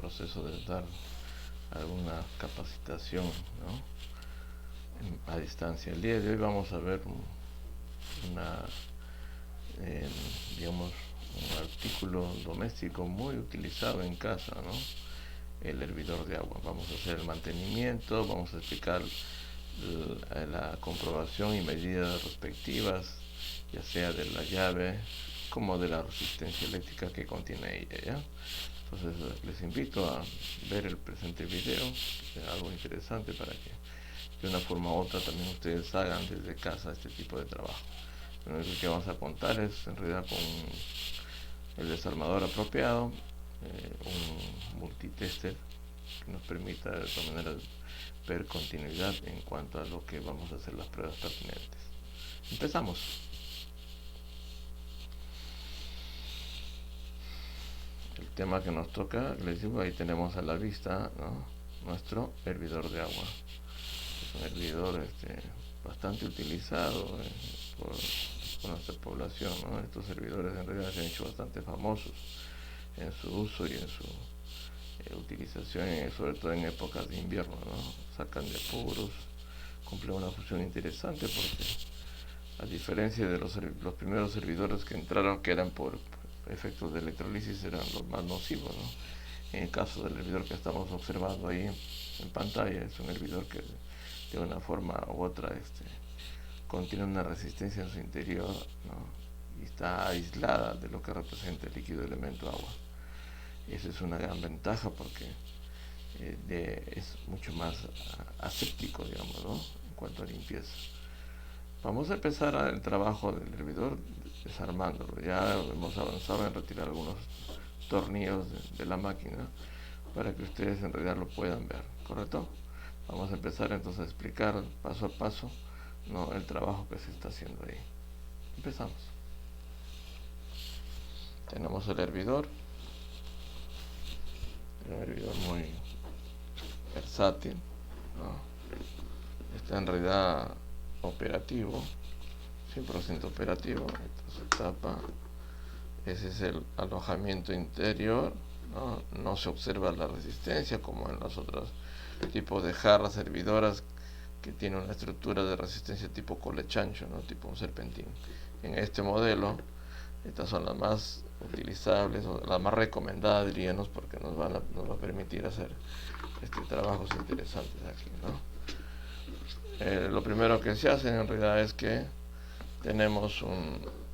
proceso de dar alguna capacitación, ¿no?, a distancia. El día de hoy vamos a ver digamos, un artículo doméstico muy utilizado en casa, ¿no?, el hervidor de agua. Vamos a hacer el mantenimiento, vamos a explicar la comprobación y medidas respectivas, ya sea de la llave como de la resistencia eléctrica que contiene ella, ¿ya? Entonces les invito a ver el presente video, es algo interesante para que de una forma u otra también ustedes hagan desde casa este tipo de trabajo. Lo único que vamos a contar es en realidad con el desarmador apropiado, un multitester que nos permita de esta manera ver continuidad en cuanto a lo que vamos a hacer las pruebas pertinentes. Empezamos. El tema que nos toca, les digo, ahí tenemos a la vista, ¿no?, nuestro hervidor de agua. Es un hervidor bastante utilizado por nuestra población, ¿no? Estos servidores en realidad se han hecho bastante famosos en su uso y en su utilización, sobre todo en épocas de invierno, ¿no? Sacan de apuros, cumplen una función interesante porque, a diferencia de los primeros servidores que entraron, que eran por efectos de electrolisis, eran los más nocivos, ¿no? En el caso del hervidor que estamos observando ahí en pantalla, es un hervidor que de una forma u otra contiene una resistencia en su interior, ¿no?, y está aislada de lo que representa el líquido elemento agua. Y esa es una gran ventaja porque es mucho más aséptico, digamos, ¿no?, en cuanto a limpieza. Vamos a empezar el trabajo del hervidor desarmándolo. Ya hemos avanzado en retirar algunos tornillos de la máquina para que ustedes en realidad lo puedan ver, ¿correcto? Vamos a empezar entonces a explicar paso a paso, ¿no?, el trabajo que se está haciendo ahí. Empezamos. Tenemos el hervidor, un hervidor muy versátil, ¿no? Está en realidad operativo, 100% operativo. Esta tapa, ese es el alojamiento interior, ¿no? No se observa la resistencia como en los otros tipos de jarras hervidoras que tienen una estructura de resistencia tipo colechancho, ¿no?, tipo un serpentín. En este modelo, estas son las más utilizables o las más recomendadas, diríamos, porque nos va a permitir hacer trabajos interesantes aquí, ¿no? Lo primero que se hace en realidad es que tenemos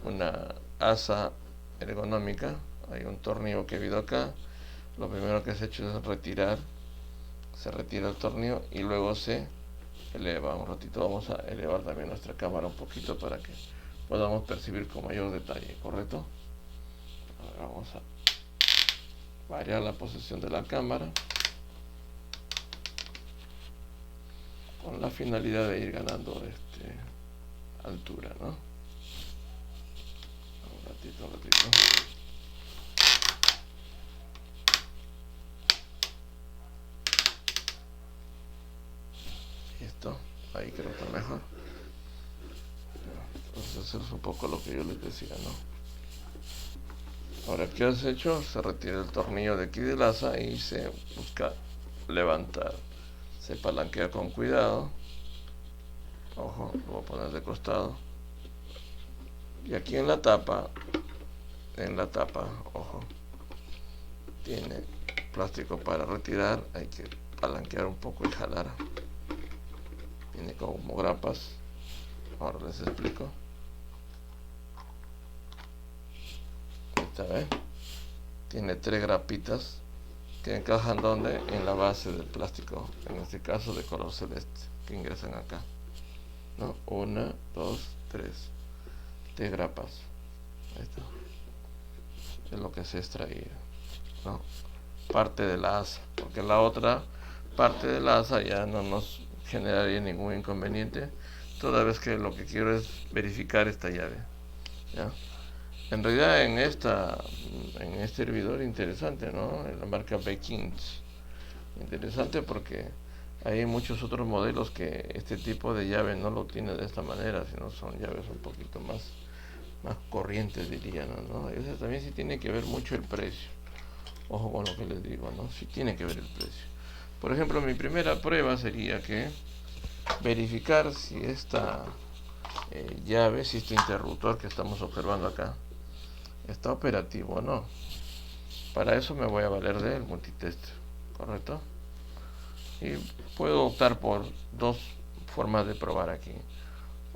una asa ergonómica, hay un tornillo que he visto acá. Lo primero que se ha hecho es se retira el tornillo y luego se eleva un ratito. Vamos a elevar también nuestra cámara un poquito para que podamos percibir con mayor detalle, ¿correcto? Ahora vamos a variar la posición de la cámara con la finalidad de ir ganando altura, ¿no? Un ratito. Listo, ahí creo que está mejor. Entonces eso es un poco lo que yo les decía, ¿no? Ahora, ¿qué has hecho? Se retira el tornillo de aquí del asa y se busca levantar. Se palanquea con cuidado. Ojo, lo voy a poner de costado. Y aquí en la tapa, ojo, tiene plástico para retirar. Hay que palanquear un poco y jalar. Tiene como grapas. Ahora les explico. Esta vez tiene 3 grapitas que encajan donde, en la base del plástico, en este caso de color celeste, que ingresan acá, ¿no? 1, 2, 3 grapas. Ahí está. Es lo que se ha extraído, ¿no? Parte de la asa, porque la otra parte de la asa ya no nos generaría ningún inconveniente, toda vez que lo que quiero es verificar esta llave, ¿ya? En realidad en este hervidor interesante, ¿no?, en la marca Bekins, interesante porque hay muchos otros modelos que este tipo de llave no lo tiene de esta manera, sino son llaves un poquito más corrientes, dirían, ¿no? Eso también sí tiene que ver mucho el precio. Ojo con lo que les digo, ¿no? Si tiene que ver el precio. Por ejemplo, mi primera prueba sería que verificar si esta llave, si este interruptor que estamos observando acá está operativo o no. Para eso me voy a valer del multitester, ¿correcto? Y puedo optar por dos formas de probar aquí.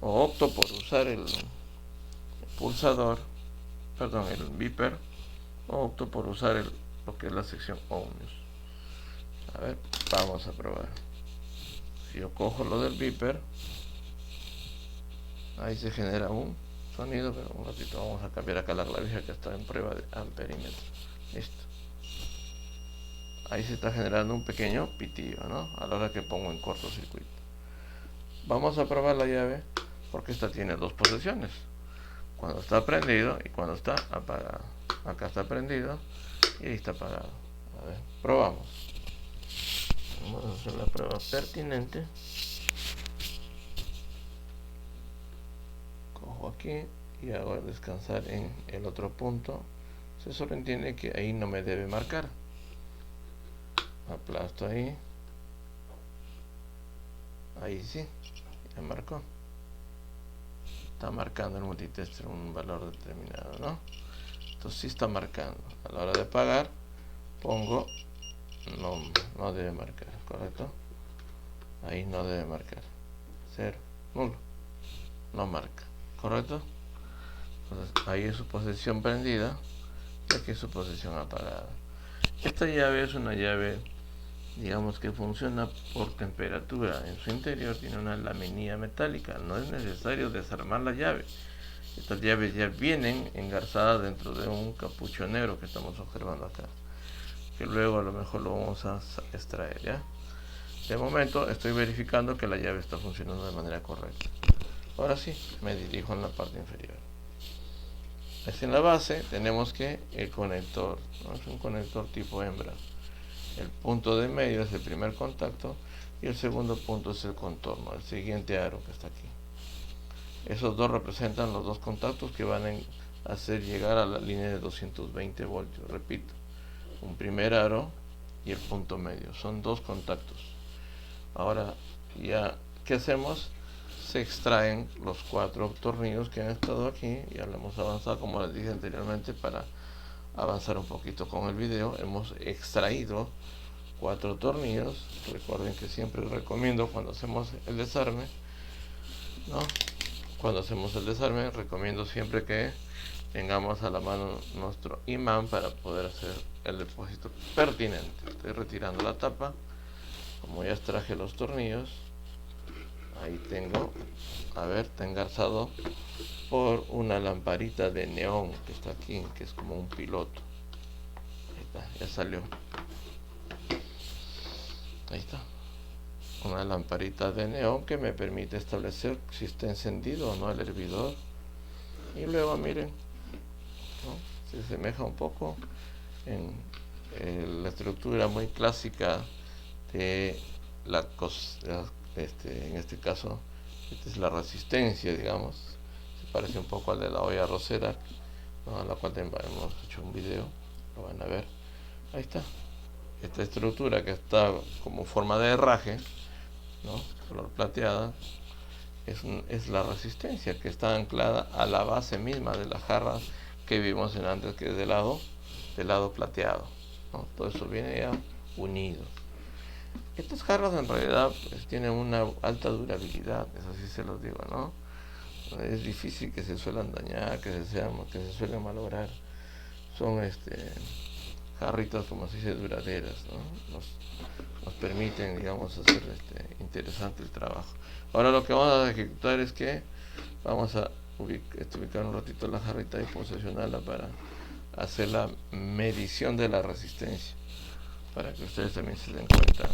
O opto por usar el pulsador, perdón, el beeper, o opto por usar lo que es la sección ohmios. A ver, vamos a probar. Si yo cojo lo del beeper, ahí se genera un sonido, pero un ratito vamos a cambiar acá la clavija que está en prueba de amperímetro. Listo. Ahí se está generando un pequeño pitillo, ¿no? A la hora que pongo en cortocircuito. Vamos a probar la llave porque esta tiene dos posiciones. Cuando está prendido y cuando está apagado. Acá está prendido y ahí está apagado. A ver, probamos. Vamos a hacer la prueba pertinente. Cojo aquí y hago descansar en el otro punto. Se solo entiende que ahí no me debe marcar. Aplasto ahí. Ahí sí, ya marcó. Está marcando el multitester un valor determinado, ¿no? Entonces sí está marcando. A la hora de apagar, pongo no debe marcar, ¿correcto? Ahí no debe marcar. 0, nulo. No marca, ¿correcto? Entonces ahí es su posición prendida y aquí es su posición apagada. Esta llave es una llave, digamos, que funciona por temperatura. En su interior tiene una laminilla metálica. No es necesario desarmar la llave. Estas llaves ya vienen engarzadas dentro de un capucho negro que estamos observando acá, que luego a lo mejor lo vamos a extraer, ¿ya? De momento estoy verificando que la llave está funcionando de manera correcta. Ahora sí, me dirijo en la parte inferior. Es en la base tenemos que el conector, ¿no? Es un conector tipo hembra. El punto de medio es el primer contacto y el segundo punto es el contorno, el siguiente aro que está aquí. Esos dos representan los dos contactos que van a hacer llegar a la línea de 220 voltios. Repito, un primer aro y el punto medio. Son dos contactos. Ahora, ya, ¿qué hacemos? Se extraen los 4 tornillos que han estado aquí. Ya lo hemos avanzado, como les dije anteriormente, para avanzar un poquito con el video. Hemos extraído 4 tornillos. Recuerden que siempre recomiendo cuando hacemos el desarme, ¿no? Cuando hacemos el desarme, recomiendo siempre que tengamos a la mano nuestro imán para poder hacer el depósito pertinente. Estoy retirando la tapa. Como ya extraje los tornillos, ahí tengo, a ver, está engarzado por una lamparita de neón que está aquí, que es como un piloto. Ahí está, ya salió. Ahí está. Una lamparita de neón que me permite establecer si está encendido o no el hervidor. Y luego miren, ¿no? Se asemeja un poco en la estructura muy clásica de en este caso, esta es la resistencia, digamos. Se parece un poco al de la olla arrocera, ¿no? A la cual hemos hecho un video, lo van a ver. Ahí está. Esta estructura que está como forma de herraje, ¿no? Color plateada, es la resistencia que está anclada a la base misma de la jarra que vimos en antes, que es del lado plateado, ¿no? Todo eso viene ya unido. Estas jarras en realidad pues, tienen una alta durabilidad, eso sí se los digo, ¿no? Es difícil que se suelan dañar, que se suelen malograr. Son jarritas, como se dice, duraderas, ¿no? Nos permiten, digamos, hacer interesante el trabajo. Ahora lo que vamos a ejecutar es que vamos a ubicar un ratito la jarrita y posicionarla para hacer la medición de la resistencia, para que ustedes también se den cuenta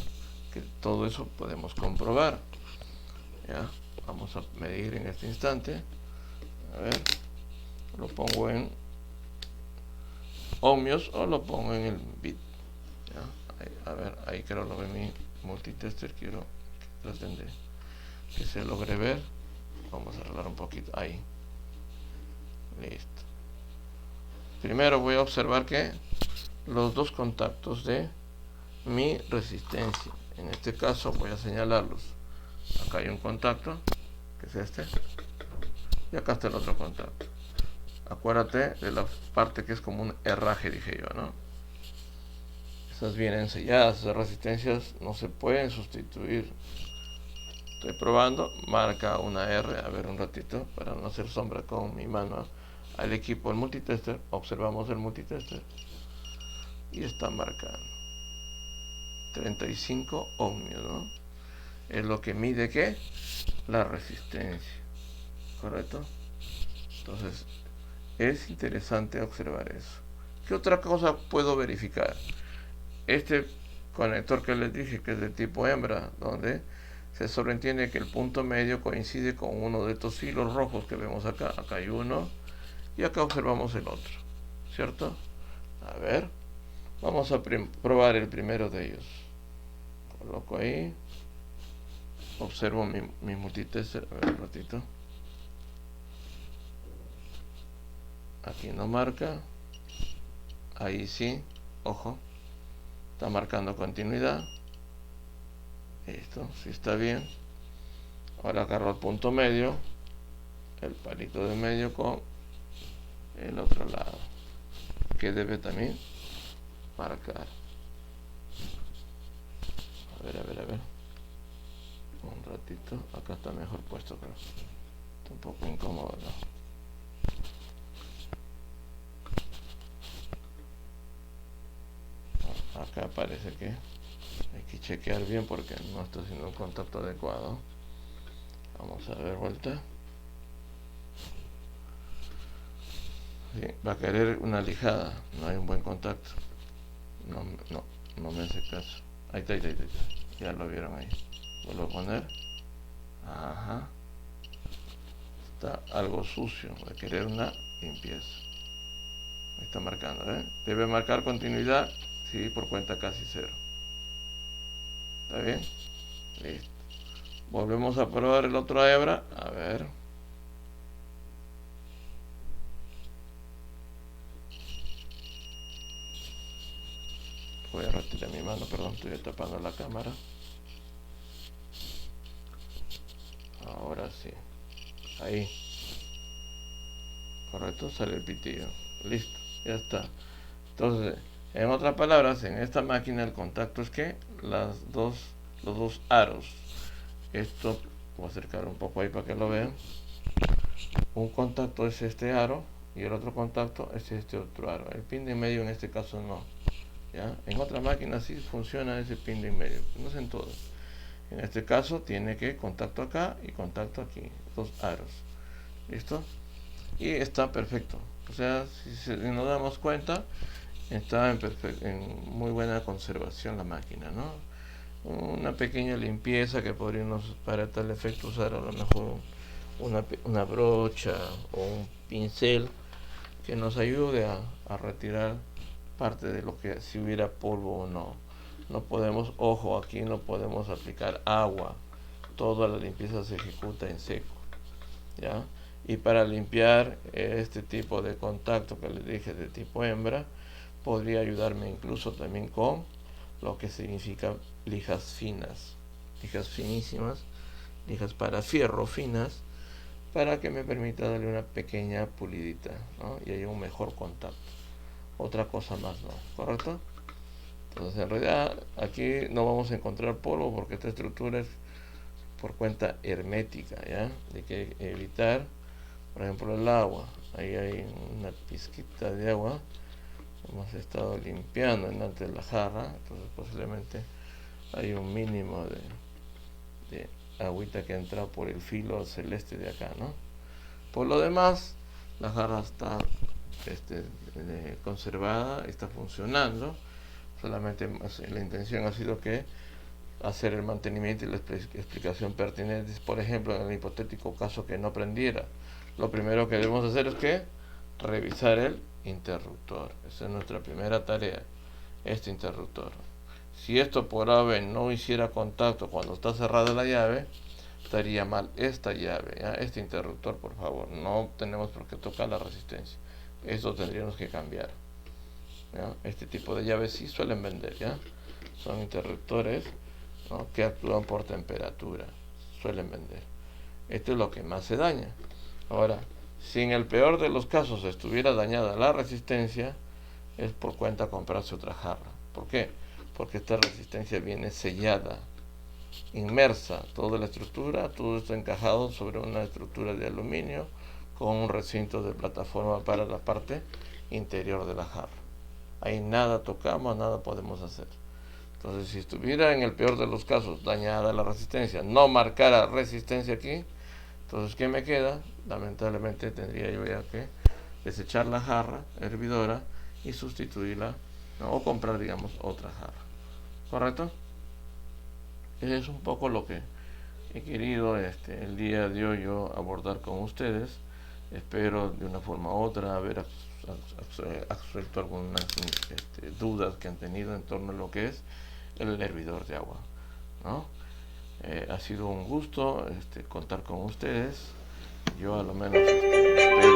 que todo eso podemos comprobar. ¿Ya? Vamos a medir en este instante. A ver, lo pongo en ohmios o lo pongo en el bit. ¿Ya? Ahí, a ver, ahí creo lo ve mi multitester. Quiero tratar de que se logre ver. Vamos a arreglar un poquito. Ahí. Listo. Primero voy a observar que los dos contactos de mi resistencia. En este caso voy a señalarlos. Acá hay un contacto, que es este, y acá está el otro contacto. Acuérdate de la parte que es como un herraje, dije yo, ¿no? Esas vienen selladas, esas resistencias no se pueden sustituir. Estoy probando, marca una R, a ver un ratito, para no hacer sombra con mi mano al equipo, el multitester. Observamos el multitester y está marcando 35 ohmios, ¿no? Es lo que mide, ¿qué? La resistencia, ¿correcto? Entonces es interesante observar eso. ¿Qué otra cosa puedo verificar? Este conector que les dije que es de tipo hembra, donde se sobreentiende que el punto medio coincide con uno de estos hilos rojos que vemos acá. Acá hay uno y acá observamos el otro, ¿cierto? A ver, vamos a probar el primero de ellos. Coloco ahí, observo mi multitester, a ver un ratito. Aquí no marca, ahí sí, ojo, está marcando continuidad. Listo, sí está bien. Ahora agarro el punto medio, el palito de medio con el otro lado, que debe también marcar. A ver. Un ratito, acá está mejor puesto, creo. Está un poco incómodo, ¿no? Acá parece que hay que chequear bien porque no está haciendo un contacto adecuado. Vamos a ver, vuelta. Sí, va a querer una lijada, no hay un buen contacto. No me hace caso. Ahí está. Ya lo vieron ahí. Vuelvo a poner. Ajá. Está algo sucio, va a querer una limpieza. Ahí está marcando, ¿eh? Debe marcar continuidad, sí, por cuenta casi cero. ¿Está bien? Listo. Volvemos a probar el otro hebra. A ver. Voy a retirar mi mano, perdón, estoy tapando la cámara. Ahora sí. Ahí. Correcto, sale el pitillo. Listo, ya está. Entonces, en otras palabras, en esta máquina el contacto es que los dos aros. Esto, voy a acercar un poco ahí para que lo vean. Un contacto es este aro y el otro contacto es este otro aro. El pin de en medio en este caso no. ¿Ya? En otra máquina sí funciona ese pin de en medio, no es en todas. En este caso tiene que contacto acá y contacto aquí, dos aros. ¿Listo? Y está perfecto. O sea, si nos damos cuenta, está en muy buena conservación la máquina, ¿no? Una pequeña limpieza que podríamos para tal efecto usar a lo mejor una brocha o un pincel que nos ayude a retirar parte de lo que si hubiera polvo o no. No podemos, ojo, aquí no podemos aplicar agua. Toda la limpieza se ejecuta en seco, ¿ya? Y para limpiar este tipo de contacto que les dije de tipo hembra, podría ayudarme incluso también con lo que significa lijas finas, lijas finísimas, lijas para fierro finas, para que me permita darle una pequeña pulidita, ¿no? Y haya un mejor contacto. Otra cosa más, ¿no? ¿Correcto? Entonces en realidad aquí no vamos a encontrar polvo porque esta estructura es por cuenta hermética, ¿ya? Hay que evitar, por ejemplo, el agua. Ahí hay una pizquita de agua. Hemos estado limpiando en antes de la jarra, entonces posiblemente hay un mínimo de agüita que entra por el filo celeste de acá, ¿no? Por lo demás, la jarra está conservada, está funcionando. Solamente la intención ha sido que hacer el mantenimiento y la explicación pertinentes. Por ejemplo, en el hipotético caso que no prendiera, lo primero que debemos hacer es que revisar el interruptor. Esa es nuestra primera tarea, este interruptor. Si esto por ave no hiciera contacto cuando está cerrada la llave, estaría mal esta llave, ¿ya? Este interruptor, por favor, no tenemos por qué tocar la resistencia. Esto tendríamos que cambiar. ¿ya? Este tipo de llaves sí suelen vender, ¿ya? Son interruptores, ¿no?, que actúan por temperatura, suelen vender. Esto es lo que más se daña. Ahora, si en el peor de los casos estuviera dañada la resistencia, es por cuenta comprarse otra jarra. ¿Por qué? Porque esta resistencia viene sellada, inmersa, toda la estructura, todo está encajado sobre una estructura de aluminio con un recinto de plataforma para la parte interior de la jarra. Ahí nada tocamos, nada podemos hacer. Entonces, si estuviera en el peor de los casos dañada la resistencia, no marcara resistencia aquí, entonces ¿qué me queda? Lamentablemente tendría yo ya que desechar la jarra hervidora y sustituirla, ¿no?, o comprar, digamos, otra jarra. ¿Correcto? Ese es un poco lo que he querido el día de hoy yo abordar con ustedes. Espero de una forma u otra haber absuelto algunas dudas que han tenido en torno a lo que es el hervidor de agua, ¿no? Ha sido un gusto contar con ustedes. Yo a lo menos espero